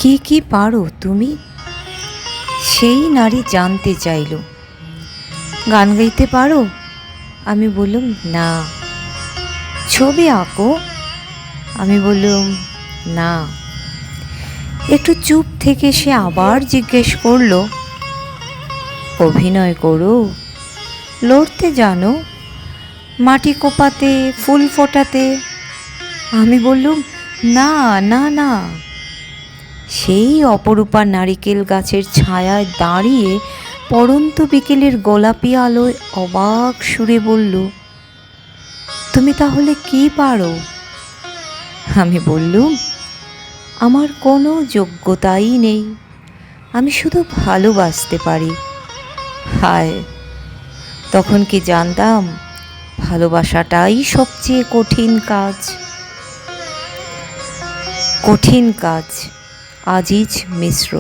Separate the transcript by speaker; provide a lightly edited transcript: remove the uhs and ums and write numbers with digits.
Speaker 1: কি কি পারো তুমি? সেই নারী জানতে চাইল। গান গাইতে পারো? আমি বললুম না। ছবি আঁকো? আমি বললুম না। একটু চুপ থেকে সে আবার জিজ্ঞেস করলো, অভিনয় করো? লড়তে জানো? মাটি কোপাতে, ফুল ফোটাতে? আমি বললুম না না না। সেই অপরূপা নারিকেল গাছের ছায়ায় দাঁড়িয়ে পড়ন্ত বিকেলের গোলাপি আলোয় অবাক সুরে বলল, তুমি তাহলে কি পারো? আমি বললুম, আমার কোনো যোগ্যতাই নেই, আমি শুধু ভালোবাসতে পারি। হায়, তখন কি জানতাম ভালোবাসাটাই সবচেয়ে কঠিন কাজ। কঠিন কাজ। আজিজ মিশ্র।